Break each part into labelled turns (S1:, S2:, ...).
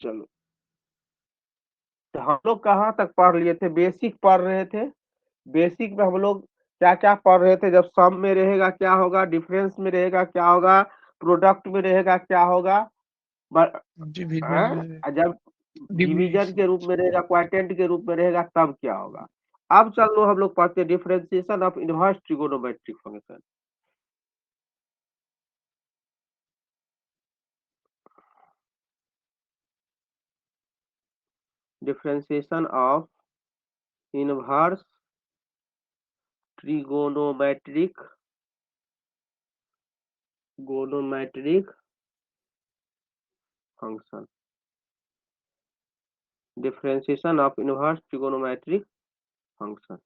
S1: चलो, तो हम लोग कहाँ तक पढ़ लिए थे? बेसिक पढ़ रहे थे। बेसिक में हम लोग क्या क्या पढ़ रहे थे? जब सम में रहेगा क्या होगा, डिफरेंस में रहेगा क्या होगा, प्रोडक्ट में रहेगा क्या होगा,
S2: डिवीजन में,
S1: जब डिवीजन
S2: डिवीजन।
S1: के रूप में रहेगा, क्वांटेंट के रूप में रहेगा, तब क्या होगा। अब चलो हम लोग पढ़ते हैं differentiation of inverse trigonometric function. Differentiation of inverse trigonometric gonometric function. Differentiation of inverse trigonometric function.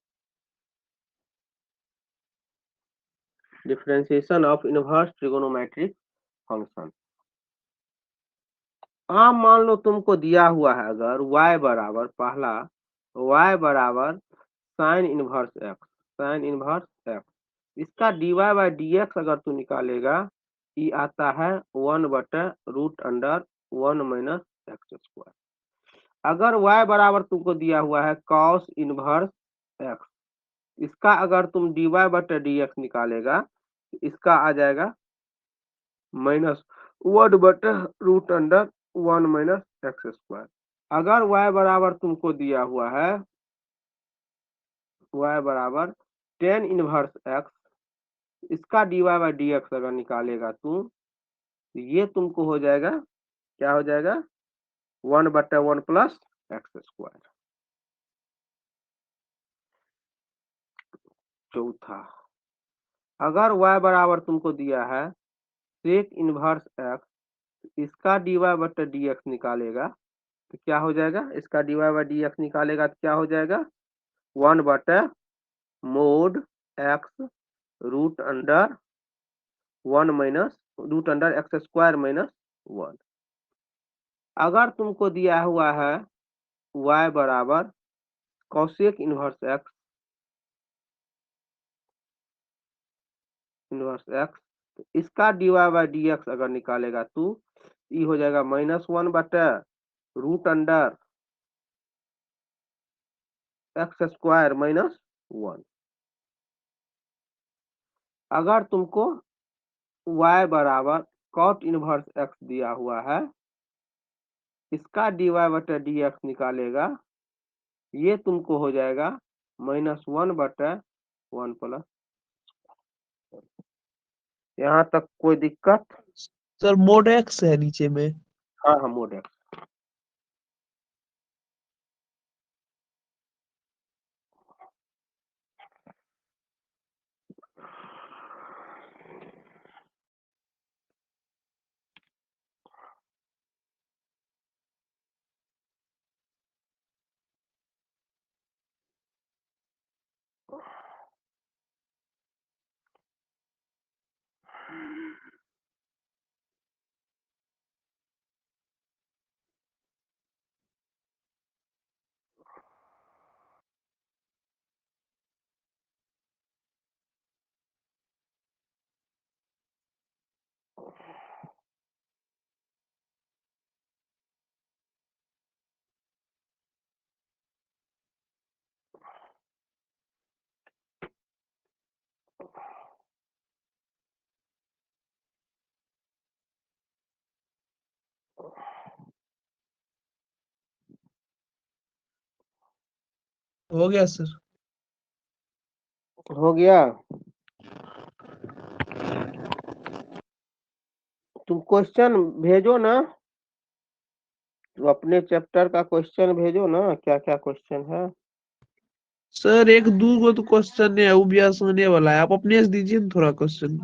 S1: Differentiation of inverse trigonometric function. हाँ, मान लो तुमको दिया हुआ है, अगर y बराबर पहला y बराबर sine inverse x, sine inverse x, इसका dy बाई डी एक्स अगर तू निकालेगा, ये आता है 1/√(1 माइनस एक्स स्क्वायर। अगर y बराबर तुमको दिया हुआ है कॉस इनवर्स एक्स, इसका अगर तुम dy बटे डी एक्स निकालेगा, इसका आ जाएगा -1/√(1 माइनस एक्स स्क्वायर। अगर y बराबर तुमको दिया हुआ है y बराबर टेन इनवर्स एक्स, इसका dy बाई डी एक्स अगर निकालेगा तू, तो ये तुमको हो जाएगा, क्या हो जाएगा, 1/1 प्लस एक्स स्क्वायर। चौथा, अगर y बराबर तुमको दिया है सेक इनवर्स एक्स, इसका dy बटे डी एक्स निकालेगा, तो क्या हो जाएगा, इसका dy बाई डी एक्स निकालेगा तो क्या हो जाएगा, 1/mod X root under X square minus 1। अगर तुमको दिया हुआ है y बराबर कॉसेक इनवर्स एक्स, तो इसका dy बाई डी एक्स अगर निकालेगा तू, ये हो जाएगा -1/√अंडर एक्स स्क्वायर माइनस 1। अगर तुमको y बराबर कॉट इनवर्स एक्स दिया हुआ है, इसका dy बटे डी एक्स निकालेगा, ये तुमको हो जाएगा -1/1 प्लस। यहाँ तक कोई दिक्कत?
S2: सर मोड एक्स है नीचे में।
S1: हाँ हाँ, मोड एक्स।
S2: हो गया सर।
S1: हो गया। तुम क्वेश्चन भेजो ना, तो अपने चैप्टर का क्वेश्चन भेजो ना, क्या क्या क्वेश्चन है।
S2: सर एक दो गो तो क्वेश्चन है, वो भी आसाने वाला है, आप अपने से दीजिए ना थोड़ा क्वेश्चन।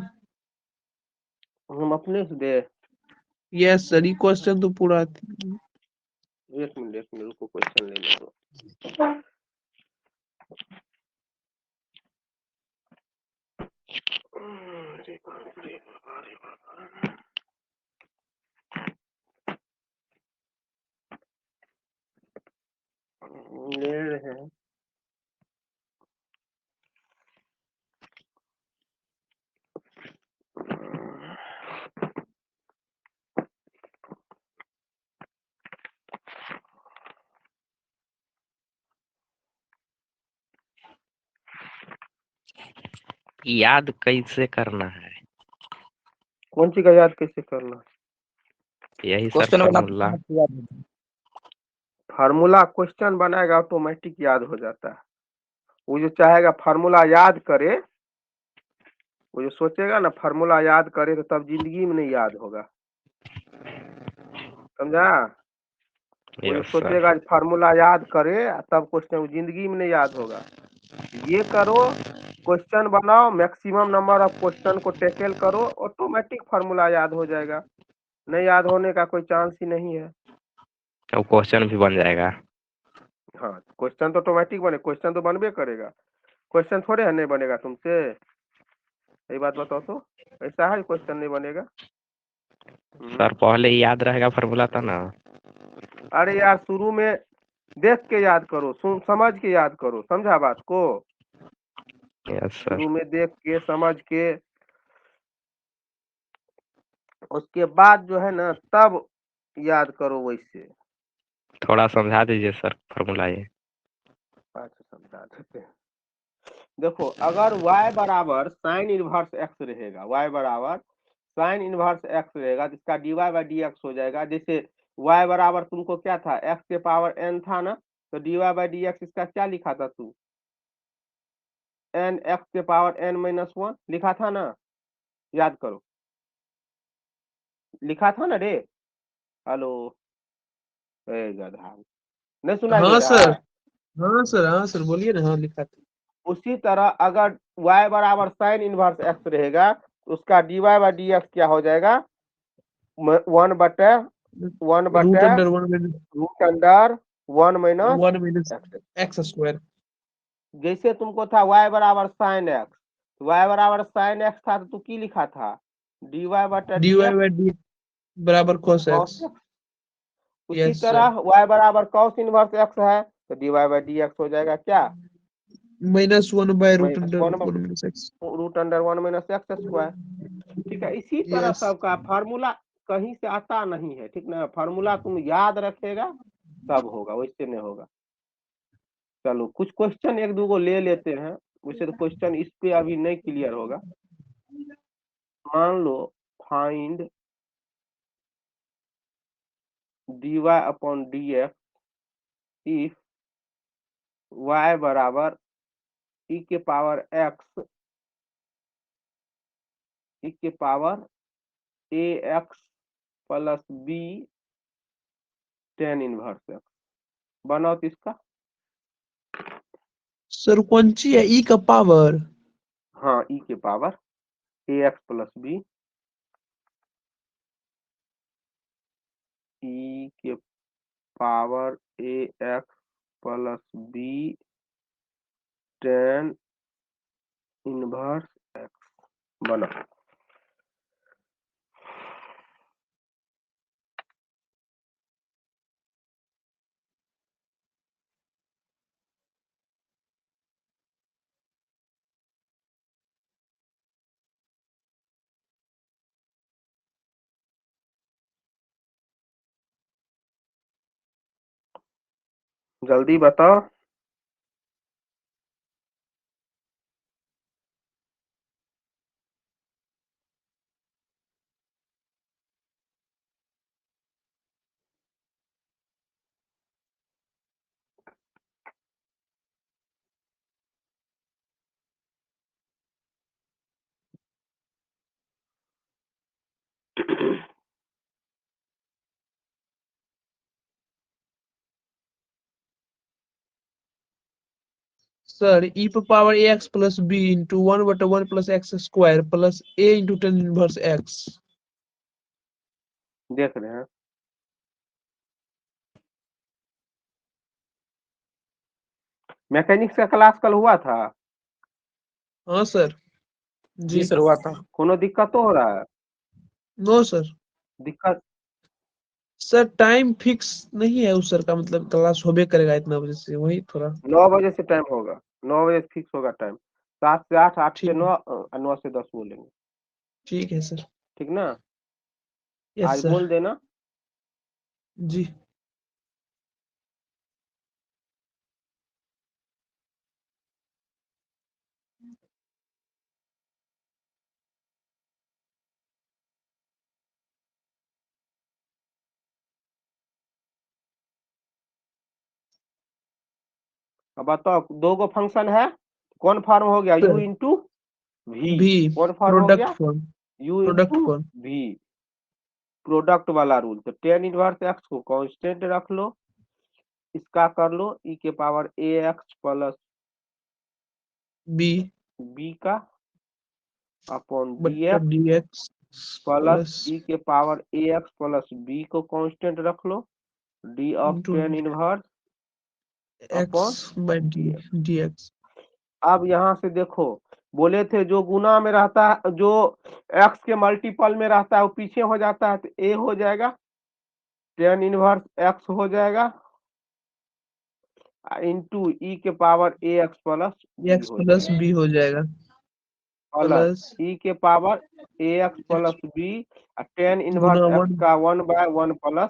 S1: हम अपने से दे?
S2: यस सर, ये क्वेश्चन तो पूरा
S1: एक मिनट रुको, क्वेश्चन ले लो। अरे बाप रे बाप, अरे बाप। ले रहे हैं।
S3: याद कैसे करना है?
S1: कौन सी का याद कैसे करना?
S3: यही सर
S4: क्वेश्चन बना
S3: फॉर्मूला।
S1: फार्मूला क्वेश्चन बनाएगा ऑटोमेटिक याद हो जाता है। वो जो चाहेगा फार्मूला याद करे, वो जो सोचेगा ना फार्मूला याद करे, तो तब जिंदगी में नहीं याद होगा, समझा? वो जो
S3: यस सर।
S1: सोचेगा फार्मूला याद करे तब क्वेश्चन जिंदगी में नहीं याद होगा। ये करो, क्वेश्चन बनाओ, मैक्सिमम नंबर ऑफ क्वेश्चन को टैकल करो, ऑटोमेटिक फार्मूला याद हो जाएगा। नहीं याद होने का कोई चांस ही नहीं है।
S3: अब क्वेश्चन भी बन जाएगा।
S1: हाँ, क्वेश्चन तो ऑटोमेटिक बने, क्वेश्चन तो बनबे करेगा। क्वेश्चन थोड़े है नहीं बनेगा तुमसे, यही बात बताओ तो। ऐसा है क्वेश्चन नहीं बनेगा?
S3: सर पहले ही याद रहेगा फॉर्मूला था ना।
S1: अरे यार, शुरू में देख के याद करो, सुन समझ के याद करो, समझा बात को?
S3: Yes sir.
S1: शुरू में देख के समझ के, उसके बाद जो है ना तब याद करो वैसे।
S3: थोड़ा समझा दीजिए सर फॉर्मूला ये।
S1: अच्छा, समझा देते हैं। देखो, अगर y बराबर साइन इनवर्स x रहेगा, y बराबर साइन इनवर्स x रहेगा, तो इसका dy बाई डी एक्स हो जाएगा। जैसे y बराबर तुमको क्या था, x के पावर n था ना, तो dy बाई डी एक्स इसका क्या लिखा था तू? n x के पावर n माइनस वन लिखा था ना, याद करो, लिखा था ना रे? हेलो, ए गधा, नहीं सुनाई दे
S2: हाँ
S1: रहा
S2: सर,
S1: है?
S2: हाँ सर, हाँ सर, बोलिए ना। हाँ, लिखा था।
S1: उसी तरह अगर y बराबर साइन इनवर्स x रहेगा, तो उसका dy बाई डी एक्स क्या हो जाएगा? वन बटे
S2: root under one
S1: root under one minus
S2: minus
S1: x.
S2: X square.
S1: जैसे तुमको था y बराबर साइन एक्स, y बराबर साइन एक्स था तो तू की लिखा था? dy बटे
S2: d
S1: d
S2: y
S1: x
S2: by d बराबर cos
S1: कॉस
S2: एक्स।
S1: एक्स। उसी
S2: यस सर।
S1: तरह y बराबर कॉस इनवर्स एक्स है, तो dy बाई डी एक्स हो जाएगा क्या?
S2: Minus one by root
S1: minus
S2: under
S1: one
S2: one minus x.
S1: Root under one minus x square. ठीक है, इसी तरह
S2: यस।
S1: सबका फार्मूला कहीं से आता नहीं है, ठीक ना? फार्मूला तुम याद रखेगा तब होगा, वैसे नहीं होगा। चलो कुछ क्वेश्चन एक दो को ले लेते हैं, वैसे तो क्वेश्चन इस पे अभी नहीं क्लियर होगा। मान लो find dy upon D X if y बराबर e के पावर x e के power a x plus b tan inverse x। बनाओ तो इसका।
S2: सर कौन सी है? ई का पावर?
S1: हाँ, e के power a x plus b, e के power a x plus b tan inverse x। बनाओ। जल्दी बताओ।
S2: सर ई पर power A X plus B into one बटे one plus X square plus A into tan inverse X.
S1: देख रहे हैं। Mechanics का क्लास कल हुआ था?
S2: हाँ सर।
S4: जी सर, हुआ था।
S1: कोनो दिक्कत तो हो रहा है?
S2: No sir.
S1: दिक्कत?
S2: सर टाइम फिक्स नहीं है उस सर का, मतलब क्लास होबे करेगा इतना बजे से, वही थोड़ा।
S1: 9 बजे से टाइम होगा, 9 बजे फिक्स होगा टाइम। 7 से 8, 8 से
S2: ठीक
S1: 9, 9 से 10 बोलेंगे।
S2: ठीक है सर।
S1: ठीक ना?
S2: यस
S1: आज
S2: सर।
S1: बोल देना।
S2: जी।
S1: अब बताओ, दो गो फंक्शन है, कौन फॉर्म हो गया, u इंटू वी,
S2: भी
S1: कौन फॉर्म हो
S2: प्रोडक्ट
S1: गया,
S2: form,
S1: u
S2: product
S1: into
S2: form.
S1: V, product वाला रूल। तो tan इनवर्स x को कांस्टेंट रख लो, इसका कर लो e के power ax plus
S2: b
S1: b का अपॉन
S2: बट्टा
S1: dx
S2: dx
S1: plus
S2: plus
S1: e के पावर ax प्लस b को कांस्टेंट रख लो, d of
S2: into
S1: tan inverse upon
S2: x by d dx।
S1: अब यहाँ से देखो, बोले थे जो गुना में रहता है, जो x के मल्टीपल में रहता है वो पीछे हो जाता है, तो a हो जाएगा, tan इनवर्स x हो जाएगा इंटू e के power ax plus b
S2: X
S1: हो
S2: प्लस
S1: जाएगा,
S2: बी हो जाएगा
S1: प्लस
S2: प्लस
S1: e के power ax plus b, tan inverse
S2: गुना
S1: x का 1/1 plus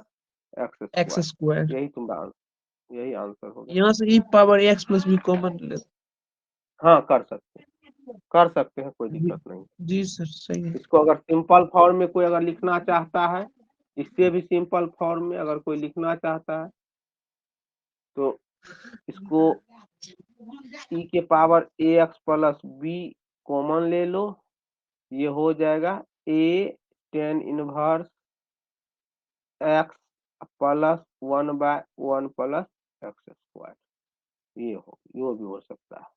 S2: X
S1: x square.
S2: Square.
S1: यही तुम्हारा यही आंसर होगा।
S2: यहाँ से E power X plus B common ले।
S1: हाँ कर सकते हैं, कोई दिक्कत नहीं।
S2: जी सर सही है।
S1: इसको अगर सिंपल फॉर्म में कोई अगर लिखना चाहता है, इससे भी सिंपल फॉर्म में अगर कोई लिखना चाहता है तो इसको e के power ax plus b common ले लो, ये हो जाएगा a tan inverse x plus 1/1 plus X square, ये भी हो सकता है।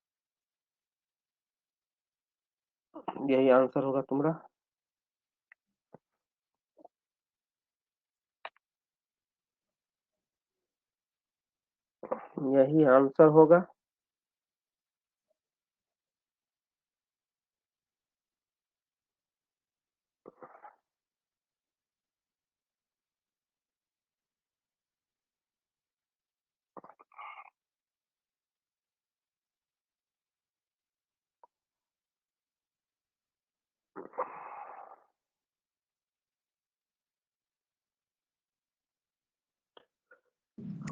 S1: यही आंसर होगा तुम्हारा। यही आंसर होगा।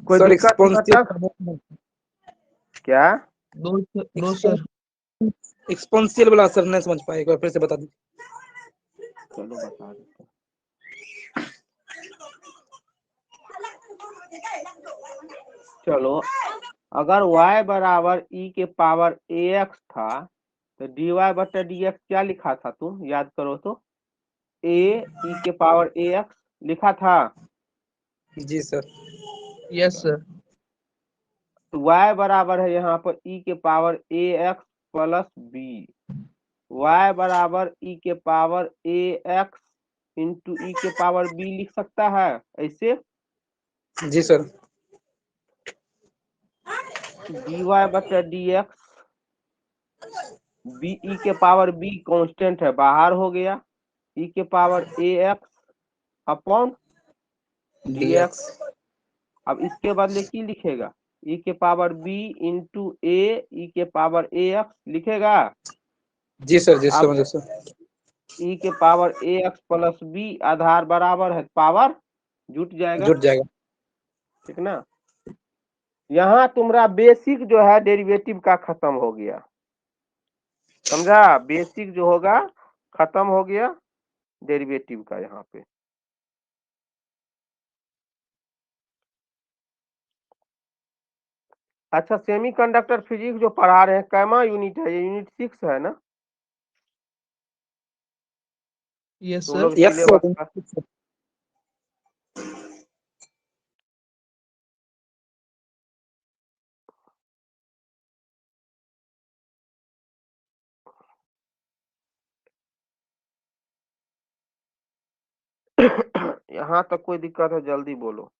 S1: कोई
S4: सर
S1: दिक्कत है तब?
S4: एक्सपोनेंशियल
S1: क्या?
S2: No sir.
S4: एक्सपोनेंशियल वाला सर नहीं समझ पाए, एक बार फिर से बता दीजिए।
S1: चलो बता देते हैं। चलो, अगर y बराबर e के पावर ax था तो dy बटा dx क्या लिखा था तुम, याद करो तो, a e के पावर ax लिखा था।
S4: जी सर।
S2: Yes sir.
S1: y बराबर है यहाँ पर e के power ax plus b, y बराबर e के पावर ax इंटू e के पावर b लिख सकता है ऐसे,
S4: जी सर।
S1: dy बटा dx, b e के पावर b कांस्टेंट है, बाहर हो गया, e के पावर ax अपॉन dx। अब इसके बदले की लिखेगा, e के power b into a e के पावर ax लिखेगा।
S4: जी सर, जी
S1: अब
S4: समझो सर।
S1: e के पावर ax प्लस b आधार बराबर है, पावर जुट जाएगा,
S4: जुट जाएगा।
S1: ठीक ना। यहाँ तुम्हारा बेसिक जो है डेरिवेटिव का खत्म हो गया, समझा, बेसिक जो होगा खत्म हो गया डेरिवेटिव का यहाँ पे। अच्छा, सेमीकंडक्टर फिजिक्स जो पढ़ा रहे हैं कैमा यूनिट है, ये यूनिट 6 है ना
S2: यस
S1: तुम
S2: सर।
S1: लोग
S4: यस
S1: सिलेबस
S4: सर।
S1: का? यहाँ तक कोई दिक्कत है जल्दी बोलो।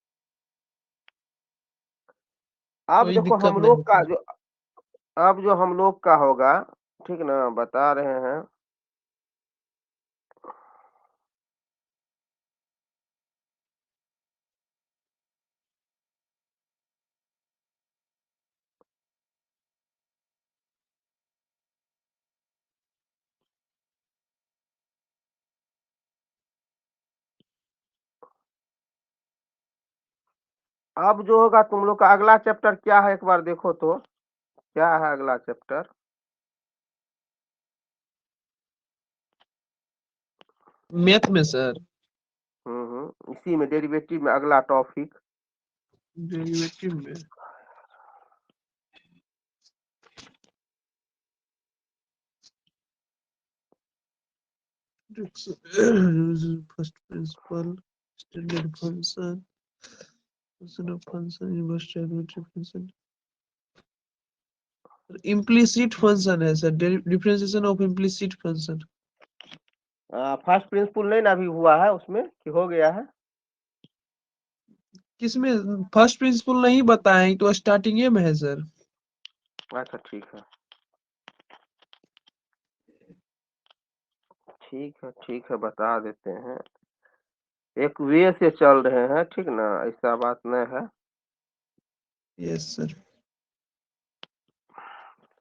S1: अब
S2: कोई
S1: देखो
S2: दिक्कत
S1: हम
S2: नहीं
S1: लोग का
S2: सर।
S1: जो, अब जो हम लोग का होगा, ठीक ना, बता रहे हैं। अब जो होगा तुम लोग का अगला चैप्टर क्या है, एक बार देखो तो क्या है अगला चैप्टर।
S2: मैथ में सर।
S1: इसी में डेरिवेटिव में अगला टॉपिक।
S2: डेरिवेटिव में First principle, standard function, function of function, inverse trigonometric function. Implicit function है sir, differentiation of implicit function.
S1: First principle नहीं ना अभी हुआ है उसमें कि हो गया है?
S2: किसमें फर्स्ट प्रिंसिपल नहीं बताएं तो स्टार्टिंग में है सर।
S1: अच्छा ठीक है, ठीक है बता देते हैं। एक वे से चल रहे हैं, ठीक ना, ऐसा बात नहीं है,
S2: यस सर।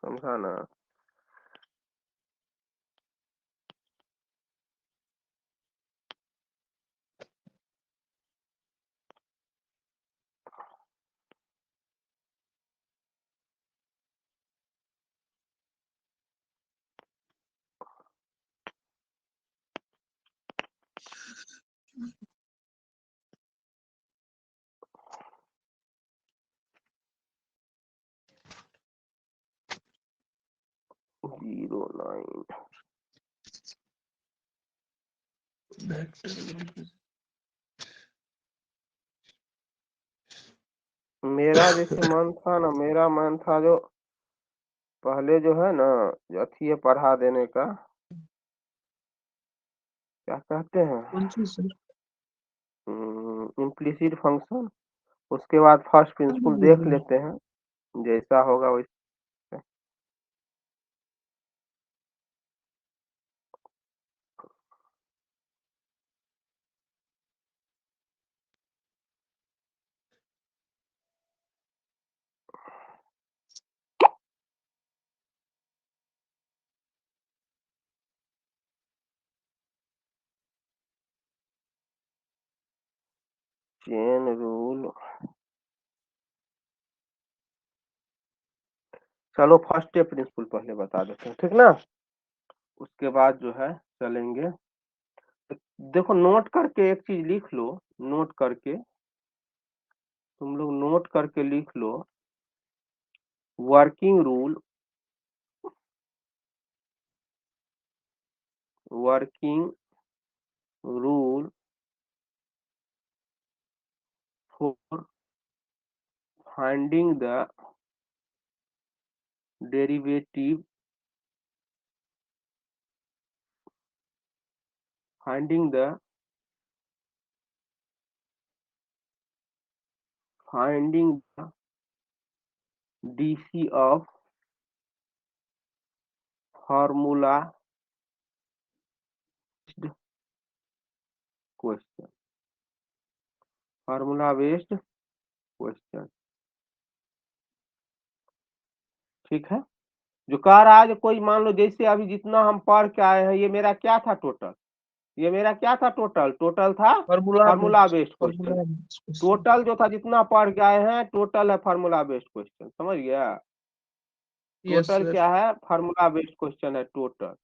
S1: समझा ना। जीरो 9 मेरा जैसे मन था ना, मेरा मन था जो पहले जो है ना, जो अथी है पढ़ा देने का, क्या कहते हैं,
S2: कौन सी सर?
S1: इम्प्लिसिट फंक्शन, उसके बाद फर्स्ट प्रिंसिपल देख लेते हैं, जैसा होगा वैसा। चेन रूल, चलो फर्स्ट प्रिंसिपल पहले बता देते हैं, ठीक ना, उसके बाद जो है चलेंगे। देखो नोट करके एक चीज लिख लो, नोट करके, तुम लोग नोट करके लिख लो, working rule, working rule for finding the derivative, finding the DC of formula question, formula based question, ठीक है। जो कह रहा है, जो कोई मान लो जैसे अभी जितना हम पढ़ के आए हैं, ये मेरा क्या था टोटल, ये मेरा क्या था टोटल, टोटल था फार्मूला बेस्ड क्वेश्चन, टोटल जो था जितना पढ़ के आए हैं टोटल है फार्मूला बेस्ड क्वेश्चन, समझ गया।
S2: Yes
S1: total
S2: sir.
S1: क्या है, फार्मूला बेस्ड क्वेश्चन है टोटल।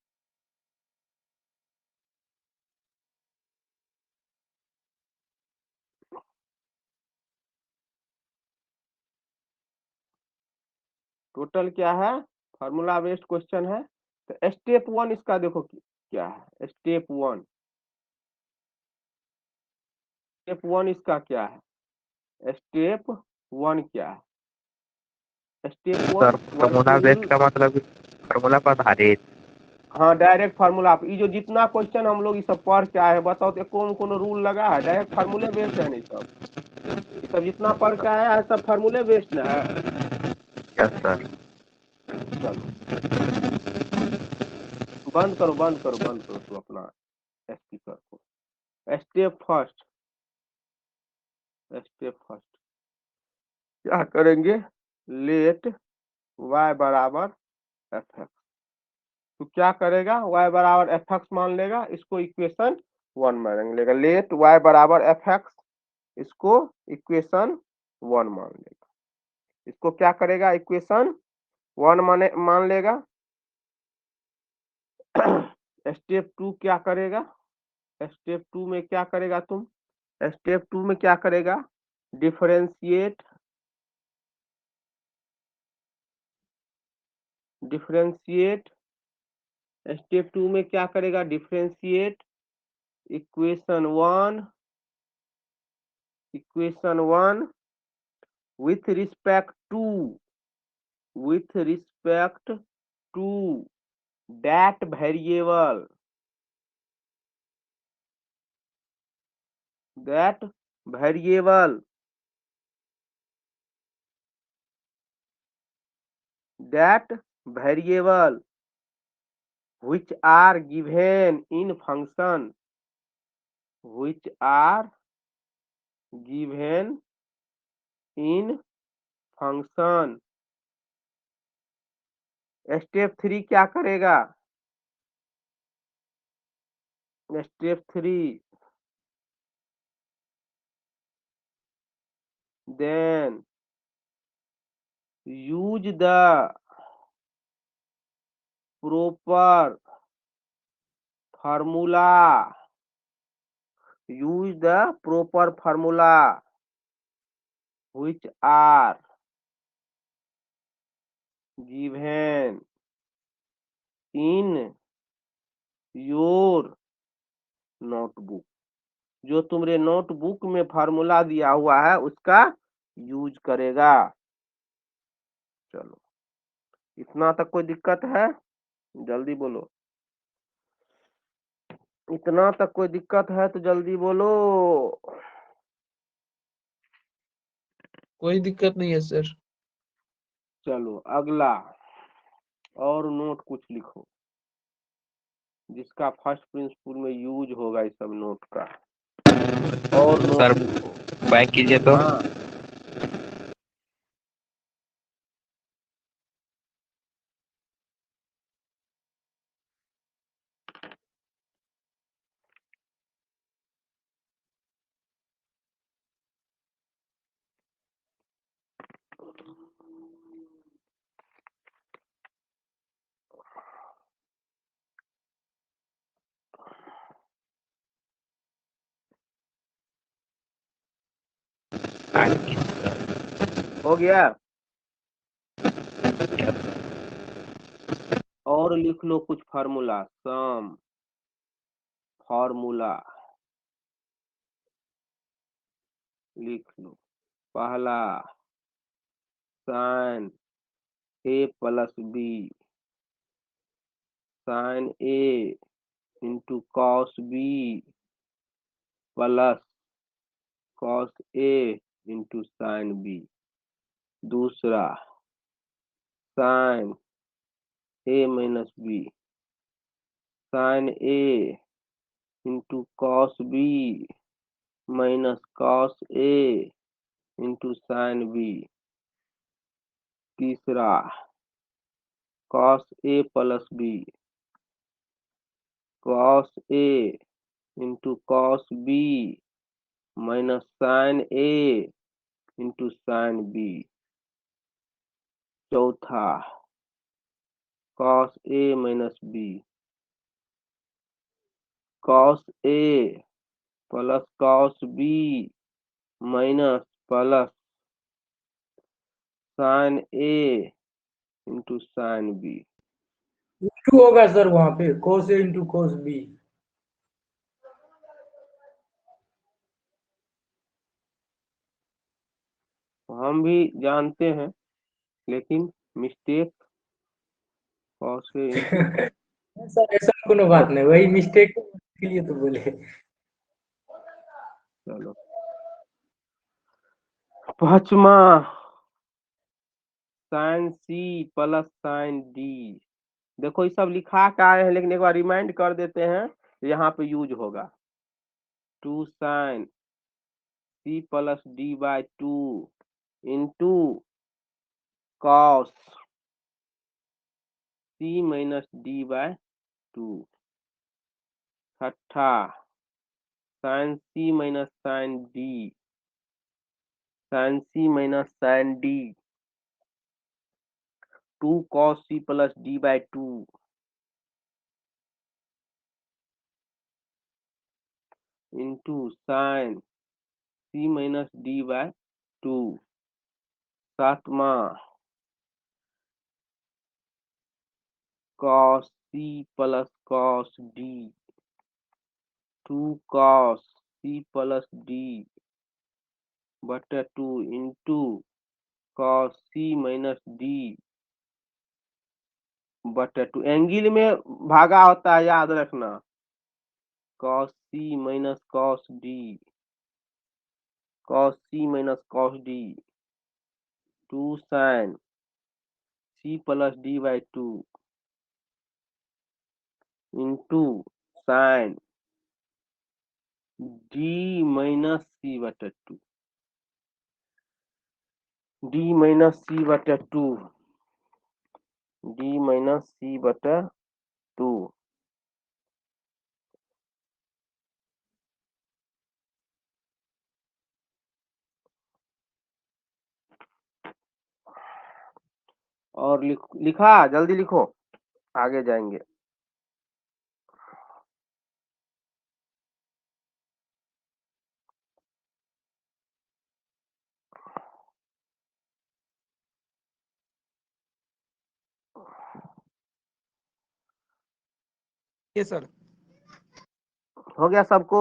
S1: टोटल क्या है, फार्मूला बेस्ड क्वेश्चन है। तो स्टेप 1 इसका देखो क्या है, स्टेप 1, स्टेप 1 इसका क्या है, स्टेप 1 क्या है, स्टेप 1
S3: फार्मूला बेस्ड का मतलब फार्मूला पर आधारित।
S1: हाँ डायरेक्ट फार्मूला, ये जो जितना क्वेश्चन हम लोग ये सब पढ़ के आए हैं, बताओ तो कौन कौन रूल लगा है, डायरेक्ट फार्मूले बेस्ड है नहीं सब, ये सब जितना पढ़ के आया है सब फार्मूले बेस्ड ना है।
S3: Yes sir.
S1: चलो बंद करो तो अपना स्पीकर को। स्टेप फर्स्ट, स्टेप फर्स्ट क्या करेंगे, लेट y बराबर एफ एक्स, तो क्या करेगा, y बराबर एफ एक्स मान लेगा, इसको इक्वेशन 1 मान लेगा, लेट y बराबर एफ एक्स, इसको इक्वेशन 1 मान लेगा, इसको क्या करेगा, इक्वेशन 1 मान लेगा। स्टेप 2 क्या करेगा, स्टेप 2 में क्या करेगा तुम, स्टेप 2 में क्या करेगा, डिफरेंशिएट, डिफरेंशिएट स्टेप 2 में क्या करेगा, differentiate equation 1 with respect to that variable which are given in function step 3 क्या करेगा, step 3 then use the proper formula which are given in your notebook। जो तुम्हारे नोटबुक में फार्मूला दिया हुआ है उसका यूज करेगा। चलो, इतना तक कोई दिक्कत है, जल्दी बोलो। इतना तक कोई दिक्कत है तो जल्दी बोलो।
S2: कोई दिक्कत नहीं है सर।
S1: चलो अगला, और नोट कुछ लिखो जिसका फर्स्ट प्रिंसिपल में यूज होगा इस सब नोट का, और नोट
S3: सर
S1: लिखो।
S3: बैक कीजिए तो।
S1: हाँ, हो गया। और लिख लो कुछ फार्मूला, सम फार्मूला लिख लो। पहला sine A plus B, sine A into cos B plus cos A into sine B. दूसरा sine A minus B, sine A into cos B minus cos A into sine B. तीसरा cos A plus B, cos A into cos B minus sine A into sine B. चौथा cos A minus B, cos A plus cos B minus plus sine A into sine B.
S4: Into होगा sir वहां पे, कोस ए into cos B.
S1: हम भी जानते हैं, लेकिन mistake cos A into
S4: sir ऐसा कोनो बात नहीं, वही मिस्टेक के लिए तो बोले।
S1: चलो पांचवा sine c plus sine d. देखो ये सब लिखा के आए हैं, लेकिन एक बार रिमाइंड कर देते हैं, यहाँ पे यूज होगा। 2 sine c plus d by 2 into cos c minus d by 2। छठा sine c minus sine d, sine c minus sine d 2 cos c plus d by 2 into sine c minus d by 2। सातवां cos C plus cos D, 2 cos C plus D बटा 2 into cos C minus D बटा 2। Angle में भागा होता है, याद रखना। cos C minus cos D, cos C minus cos D, 2 sin C plus D by 2 into sin D minus C बटा 2, D minus C बटा 2, D माइनस C बटा 2। और लिखा, जल्दी लिखो, आगे जाएंगे।
S4: ये सर
S1: हो गया सबको?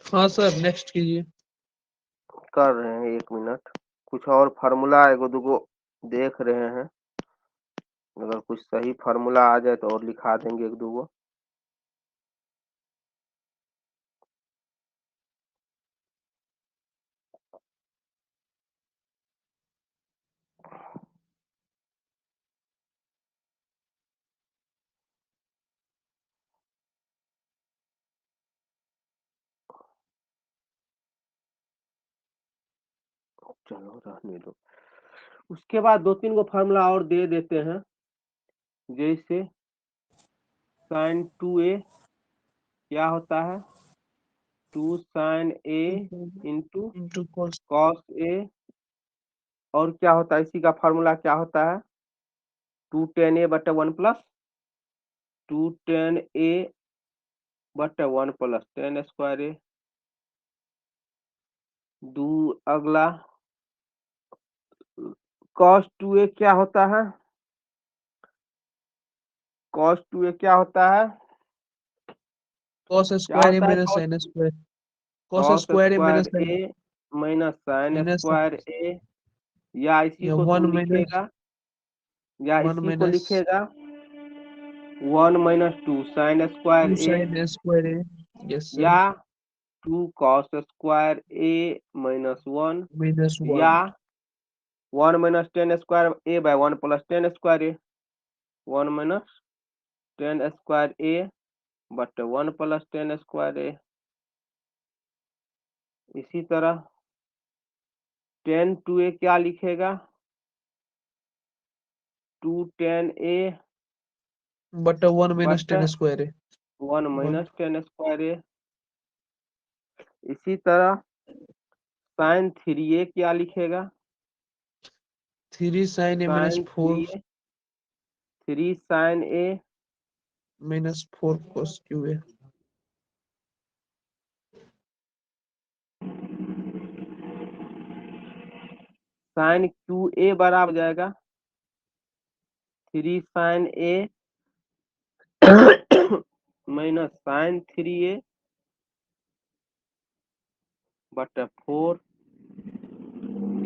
S2: हाँ सर, नेक्स्ट कीजिए।
S1: कर रहे हैं, 1 मिनट। कुछ और फार्मूला एगो दूगो देख रहे हैं, अगर कुछ सही फार्मूला आ जाए तो और लिखा देंगे 1-2 गो। चलो रहने दो। उसके बाद 2-3 गो फार्मूला और दे देते हैं, जैसे sin 2a क्या होता है, 2 sin a into
S2: into cos
S1: cos a, और क्या होता है इसी का फार्मूला क्या होता है, 2 tan a बटा 1 प्लस 2 tan a बटा 1 प्लस tan स्क्वायर a। अगला cos 2a क्या होता है, cos 2a क्या होता है,
S2: cos
S1: क्या
S2: स्क्वायर ए
S1: होता है
S2: minus
S1: cos
S2: sin square, cos
S1: cos
S2: square A
S1: square
S2: minus sin
S1: a minus sin
S2: minus
S1: square a, या इसी
S2: या
S1: को
S2: 1
S1: तुम
S2: माइनस
S1: लिखेगा, या
S2: 1
S1: इसी को
S2: माइनस
S1: लिखेगा 1 minus 2 sin square
S2: 2
S1: a,
S2: sin square a. Yes sir,
S1: या 2 cos square a minus 1,
S2: minus
S1: या
S2: 1
S1: 1 minus tan square a by 1 plus tan square a, 1 minus tan square a बट 1 प्लस tan स्क्वायर a। इसी तरह tan 2a क्या लिखेगा, 2 tan a
S2: बट 1 minus
S1: but
S2: 10 square A
S1: 1
S2: 1
S1: minus tan square a। इसी तरह sin 3a क्या लिखेगा,
S2: 3 sin A minus
S1: sin
S2: 4
S1: 3a 3 sin a
S2: minus 4 cos Q A.
S1: sin QA बराबर जाएगा 3 sin a minus sin 3a बटा 4।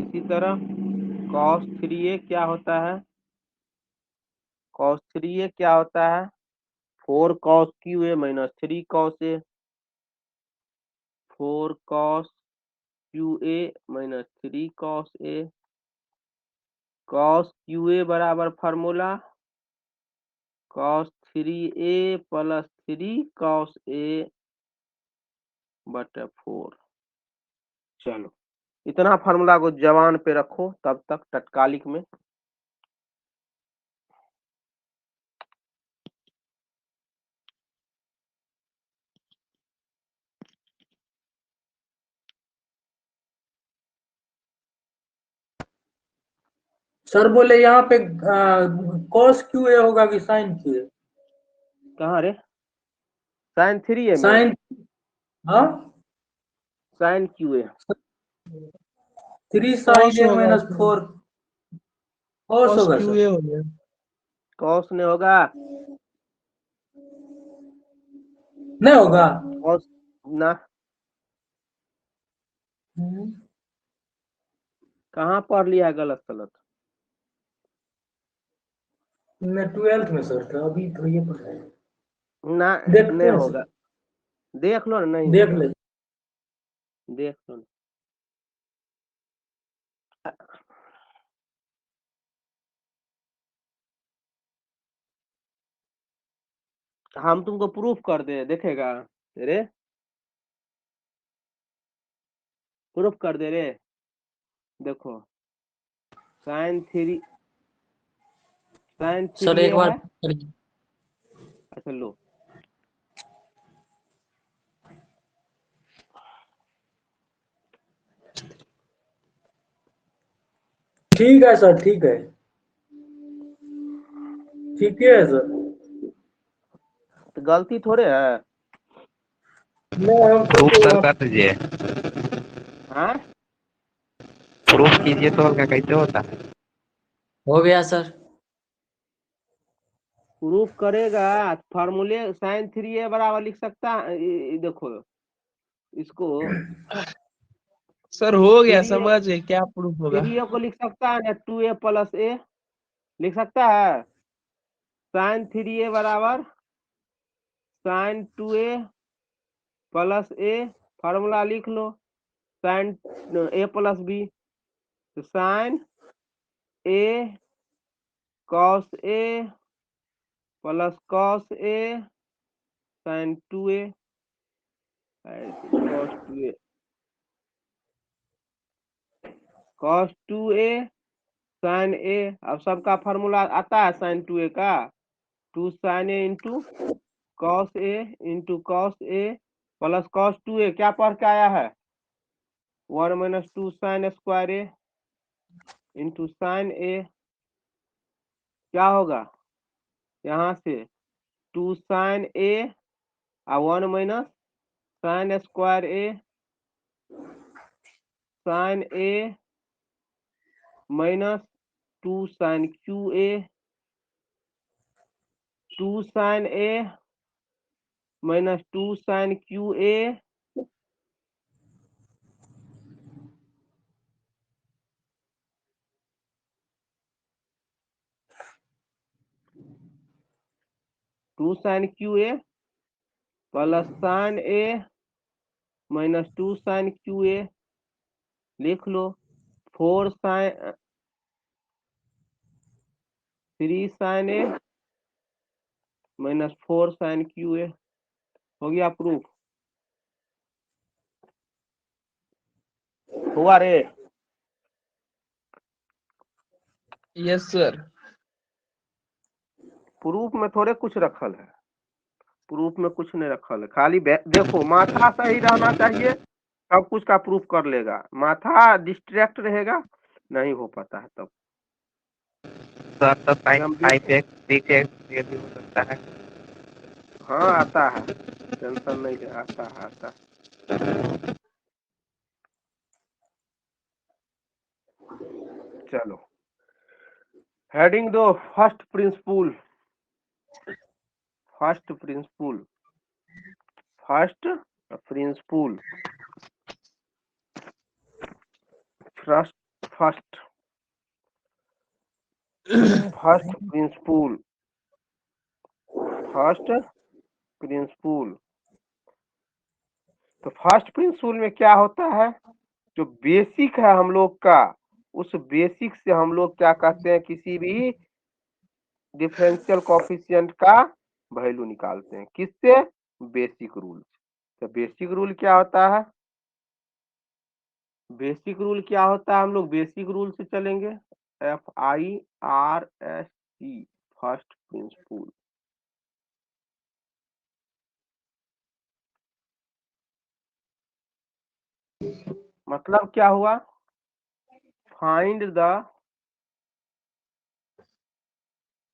S1: इसी तरह cos 3a क्या होता है, cos 3a क्या होता है, 4 cos QA minus 3 cos a, 4 cos QA minus 3 cos a। cos QA बराबर formula cos 3a plus 3 cos a बटा 4। चलो इतना फार्मूला को जवान पे रखो तब तक तत्कालिक में।
S4: सर बोले यहाँ पे कॉस क्यू ए होगा कि साइन क्यू ए?
S1: कहाँ रे, sin 3a में
S4: साइन, हाँ
S1: sin QA
S4: 3
S2: cos
S4: साइन ए
S2: होगा
S4: माइनस
S2: उसमें।
S4: 4
S5: कॉस
S2: cos
S5: होगा
S2: क्यू
S5: सर।
S2: ए हो गया।
S1: कॉस नहीं होगा,
S5: नहीं होगा।
S1: कॉस ना, कहाँ पढ़ लिया है गलत गलत।
S5: मैं 12th में सर था, अभी तो ये पढ़ा है।
S1: ना
S5: देखते
S1: नहीं
S5: हैं
S1: होगा,
S5: सर,
S1: देख लो ना, नहीं
S5: देख
S1: होगा,
S5: ले।
S1: देख लो ना। हम तुमको प्रूफ कर दे, देखेगा रे, प्रूफ कर दे रे। देखो साइन
S5: सर
S1: थ्री
S5: एक
S1: ए
S5: बार
S1: है। अच्छा लो,
S5: ठीक है सर, ठीक है, ठीक है सर।
S1: तो गलती थोड़े है।
S5: नहीं हमको
S3: प्रूफ
S5: तो
S3: सर
S5: आप
S3: कर दीजिए,
S1: हाँ
S3: प्रूफ कीजिए तो हल्का कैसे होता है।
S5: हो गया सर।
S1: प्रूफ करेगा, फार्मूले साइन थ्री ए बराबर लिख सकता है, देखो इसको
S2: सर हो गया,
S1: थ्री ए,
S2: समझ गए क्या प्रूफ होगा।
S1: थ्री ए को लिख सकता है ना, टू ए प्लस ए लिख सकता है। साइन थ्री ए बराबर sine two A plus A, formula लिख लो, साइन ए प्लस बी, तो sine A cos A plus cos A sine two A, cos two A, cos two A sine A. अब सबका formula आता है sine two A का, two sine A into cos A plus cos two A, क्या पढ़ के आया है, 1 - 2 sine square A into sine A, क्या होगा यहाँ से 2 साइन ए और 1 - sine square a, sine A minus 2 sine cube a, 2 sine A minus 2 sine cube a, two sine cube a plus sine A minus 2 sine cube a, लिख लो 4 sine 3 sine A minus 4 sine cube a, हो गया proof. हुआ रे,
S2: yes sir.
S1: Proof में थोड़े कुछ रखल है, प्रूफ में कुछ नहीं रखल है, खाली देखो माथा सही रहना चाहिए, सब कुछ का प्रूफ कर लेगा, माथा डिस्ट्रैक्ट रहेगा नहीं हो पाता है तब।
S3: सर तो साइन
S1: एकदम
S3: 5x 6x ये भी हो सकता है।
S1: हाँ आता है, टेंशन नहीं है, आता है आता है। चलो हेडिंग दो, first principle, first principle, first principle, first first first principle, first principle. तो फर्स्ट प्रिंसिपल में क्या होता है, जो बेसिक है हम लोग का, उस बेसिक से हम लोग क्या कहते हैं, किसी भी डिफरेंशियल कोएफिशिएंट का वैल्यू निकालते हैं, किससे, बेसिक रूल। तो बेसिक रूल क्या होता है, बेसिक रूल क्या होता है, हम लोग बेसिक रूल से चलेंगे, FIRST, फर्स्ट प्रिंसिपल। मतलब क्या हुआ, find the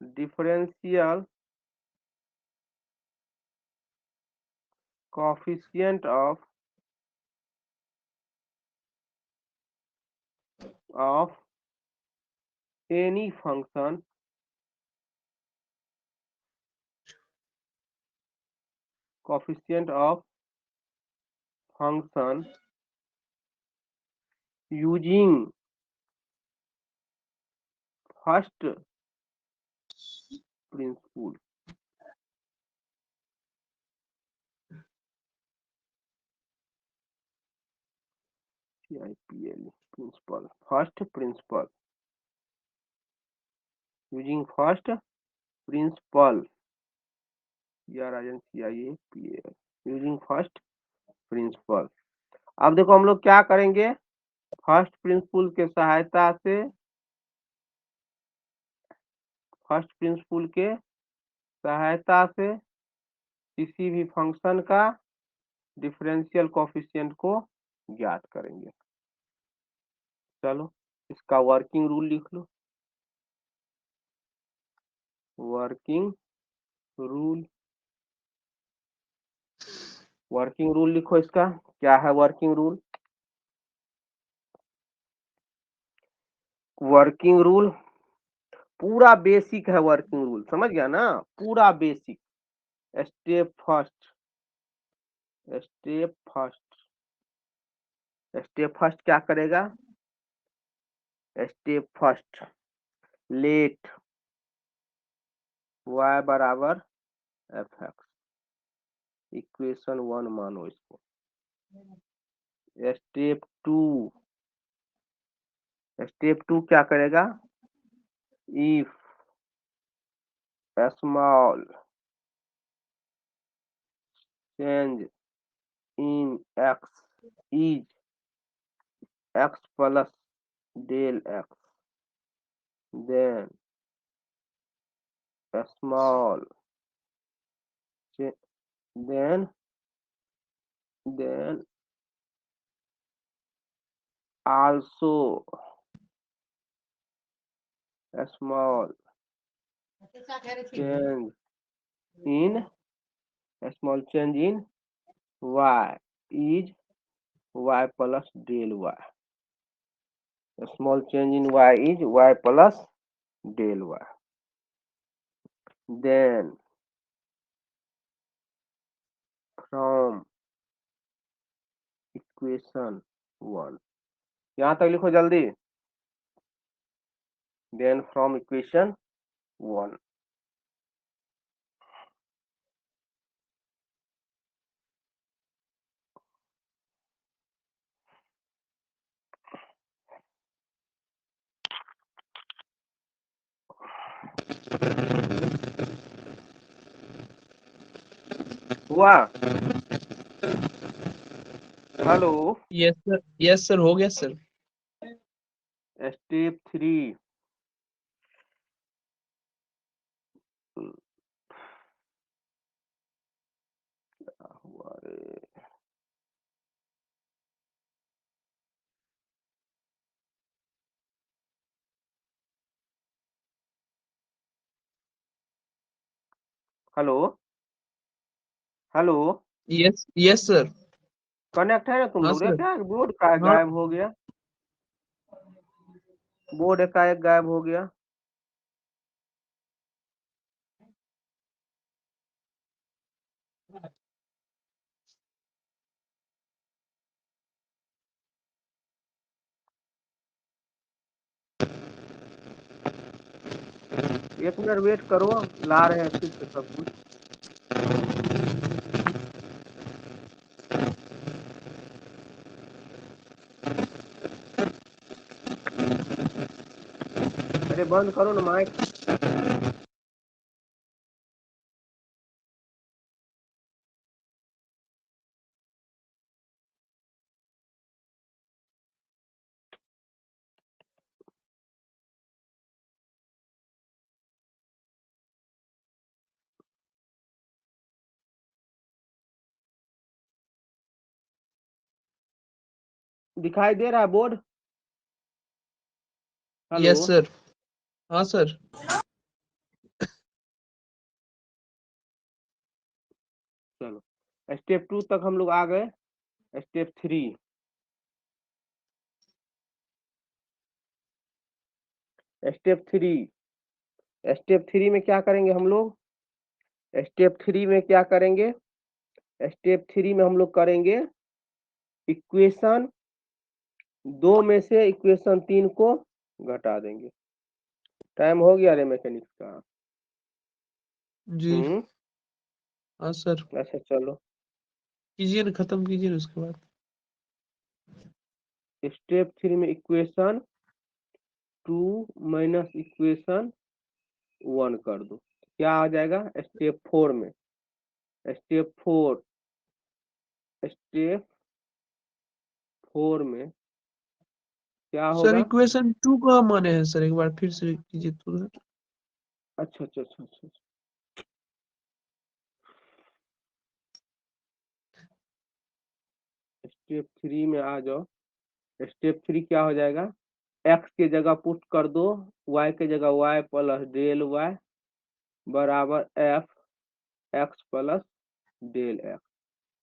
S1: differential coefficient of any function coefficient of function using first principle. CIPL principle, first principle, using first principle, CIPL, using first principle. अब देखो हम लोग क्या करेंगे, फर्स्ट प्रिंसिपल के सहायता से, फर्स्ट प्रिंसिपल के सहायता से किसी भी फंक्शन का डिफरेंशियल कोएफिशिएंट को ज्ञात करेंगे। चलो इसका वर्किंग रूल लिख लो, वर्किंग रूल, वर्किंग रूल लिखो। इसका क्या है वर्किंग रूल? वर्किंग रूल पूरा बेसिक है, वर्किंग रूल समझ गया ना, पूरा basic. Step first, step first, step first क्या करेगा? स्टेप फर्स्ट लेट y बराबर एफ एक्स, इक्वेशन 1 मानो इसको। स्टेप टू, स्टेप टू क्या करेगा? If small change in x is x plus del x, then small then also a small change in, a small change in y is y plus del y, a small change in y is y plus del y, then from equation 1, यहाँ तक लिखो जल्दी। then from equation 1, हुआ? Hello,
S2: yes sir हो गया sir.
S1: Step 3, हुआ रे? Hello, hello,
S2: yes sir.
S1: Connect है ना तुम
S2: हाँ
S1: लोग? रे
S2: सर।
S1: क्या बोर्ड का
S2: हाँ
S1: गायब हो गया, बोर्ड एकाएक गायब हो गया। एक मिनट वेट करो, ला रहे हैं फिर से सब कुछ। अरे बंद करो ना माइक। दिखाई दे रहा है बोर्ड? Hello,
S2: yes sir. हाँ सर।
S1: चलो स्टेप 2 तक हम लोग आ गए। स्टेप 3, स्टेप थ्री में क्या करेंगे हम लोग? स्टेप थ्री में क्या करेंगे? स्टेप थ्री में हम लोग करेंगे इक्वेशन 2 में से इक्वेशन 3 को घटा देंगे। टाइम हो गया रे मैकेनिक्स का।
S2: जी हाँ सर,
S1: अच्छा चलो,
S2: कीजिए ना, खत्म कीजिए ना उसके बाद।
S1: स्टेप थ्री में इक्वेशन 2 माइनस इक्वेशन 1 कर दो, क्या आ जाएगा? स्टेप फोर में स्टेप फोर में क्या
S2: सर
S1: होगा?
S2: इक्वेशन 2 का माने हैं सर, एक बार फिर से कीजिए तो सर।
S1: अच्छा अच्छा अच्छा अच्छा अच्छा। स्टेप थ्री में आ जाओ। स्टेप थ्री क्या हो जाएगा? एक्स के जगह पुट कर दो, वाई के जगह वाई प्लस डेल वाई बराबर f x plus del x.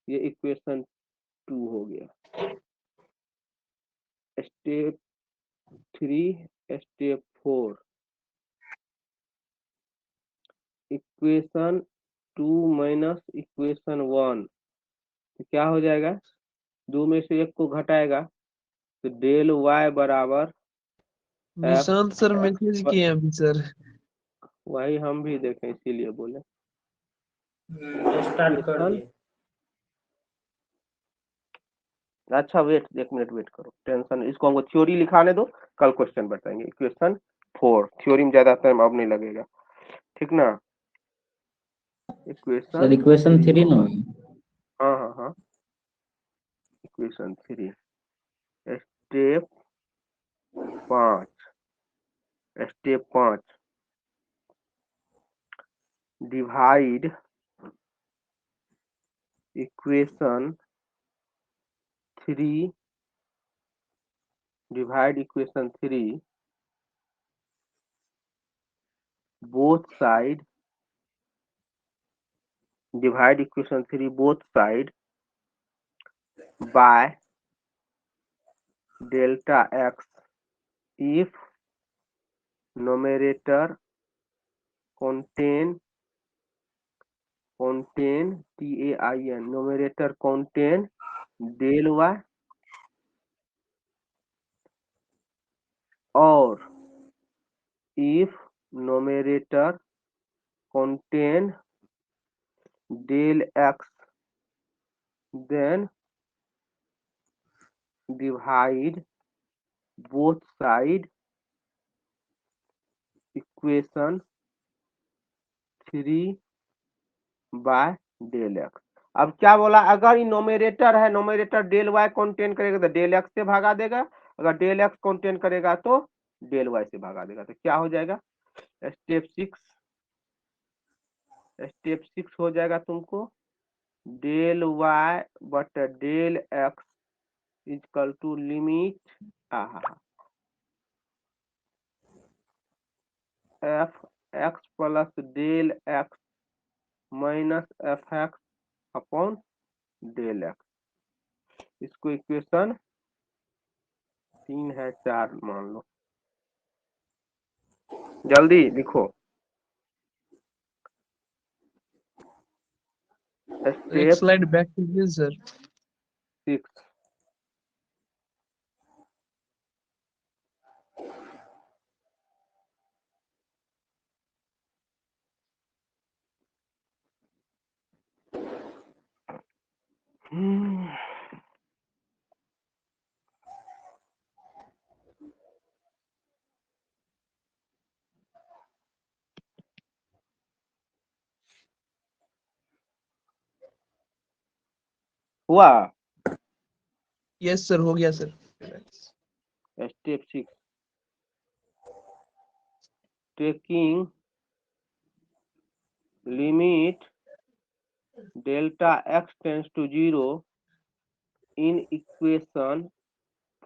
S1: ये इक्वेशन 2 हो गया। Step three step four equation 2 minus equation 1 तो क्या हो जाएगा? 2 में से 1 को घटाएगा तो डेल वाई बराबर एफ।
S2: निशांत सर मैसेज किए हैं अभी सर।
S1: वही हम भी देखें इसीलिए बोले।
S5: स्टार्ट कर
S1: इक्वेशन,
S5: दिए।
S1: अच्छा वेट, 1 मिनट वेट करो, टेंशन, इसको हमको थ्योरी लिखाने दो, कल क्वेश्चन बताएंगे। इक्वेशन 4 थ्योरी में ज्यादा टाइम अब नहीं लगेगा, ठीक ना?
S6: सर इक्वेशन 3 ना?
S1: हाँ हाँ हाँ, equation 3 step 5 divide equation 3 both side, divide equation 3 both side by delta x if numerator contain TAIN numerator contain del y और if numerator contain del x then divide both side equation 3 by del x. अब क्या बोला? अगर नोमेरेटर है, नोमेरेटर del Y contain करेगा तो del x से भागा देगा, अगर डेल एक्स कंटेन करेगा तो डेल वाई से भागा देगा। तो क्या हो जाएगा? स्टेप सिक्स हो जाएगा तुमको डेल वाई बट del x equal to limit f x plus del x minus f x upon del x. इसको इक्वेशन 3 है 4 मान लो, जल्दी लिखो।
S2: एक
S1: स्टेप
S2: स्लाइड बैक कीजिए सर।
S1: 6 हुआ।
S2: यस सर, हो गया sir.
S1: Step 6 taking limit delta x tends to 0 in equation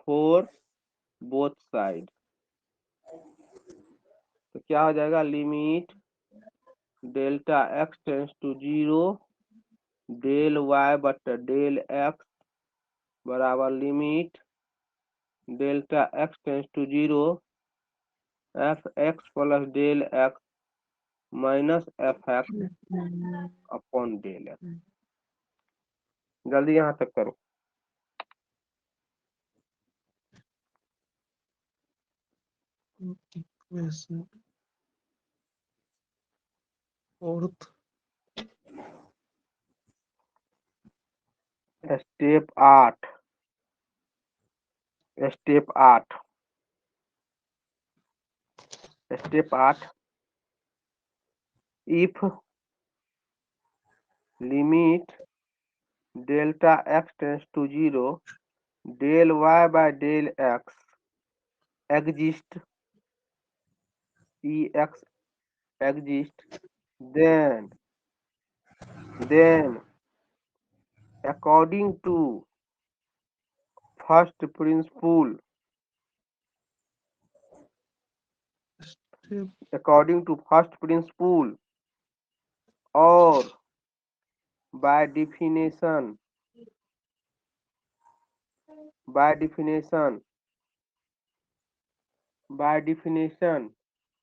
S1: 4 both side. तो क्या हो जाएगा? Limit delta x tends to 0 del y बट डेल एक्स बराबर limit delta x tends to 0 f x plus del x minus f x upon del x. जल्दी यहाँ तक करो।
S2: Equation fourth
S1: step 8 step 8 step 8 if limit delta x tends to 0 del y by del x exist ex exist then according to first principle according to first principle or by definition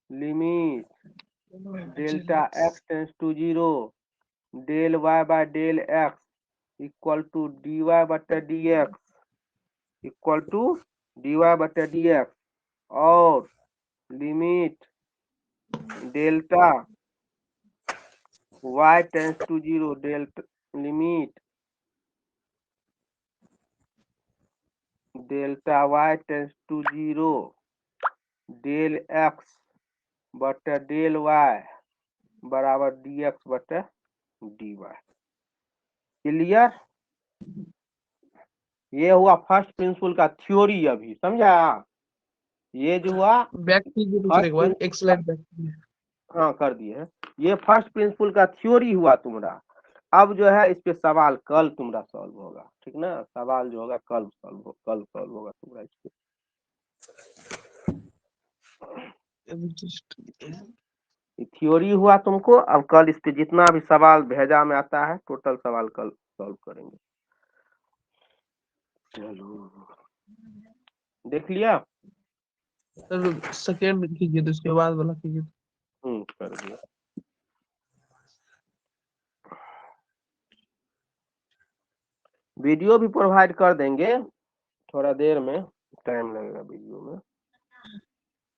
S1: limit delta x tends to 0 del y by del x equal to dy बटा dx equal to dy बटा dx और limit delta y tends to 0 delta limit delta y tends to 0 del x बटा del y बराबर dx बटा dy। Clear? ये हुआ first principle का theory. अभी समझा? ये जो हुआ
S2: बैक कीजिए दूसरे के बाद एक स्लाइड बैक कीजिए।
S1: हाँ कर दिए हैं। ये फर्स्ट प्रिंसिपल का थ्योरी हुआ तुम्हारा। अब जो है इस पे सवाल कल तुम्हारा सॉल्व होगा, ठीक ना? सवाल जो होगा कल सॉल्व होगा तुम्हारा इस पे। थ्योरी हुआ तुमको। अब कल इस पे जितना भी सवाल भेजा में आता है टोटल सवाल कल सॉल्व करेंगे। चलो देख लिया?
S2: सर सेकेंड कीजिए तो उसके बाद वाला कीजिए।
S1: कर दिया। वीडियो भी प्रोवाइड कर देंगे थोड़ा देर में, टाइम लगेगा वीडियो में।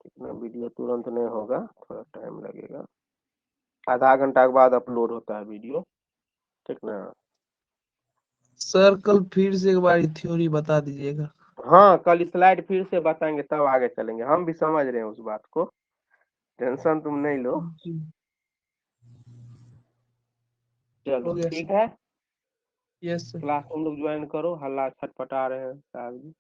S1: कितना वीडियो तुरंत नहीं होगा, थोड़ा टाइम लगेगा। आधा घंटा के बाद अपलोड होता है वीडियो, ठीक ना?
S2: सर कल फिर से एक बार थ्योरी बता दीजिएगा।
S1: हाँ कल स्लाइड फिर से बताएंगे तब आगे चलेंगे। हम भी समझ रहे हैं उस बात को, टेंशन तुम नहीं लो। चलो ठीक है,
S2: यस सर।
S1: क्लास तुम लोग ज्वाइन करो। हल्ला छटपटा रहे हैं साहब जी।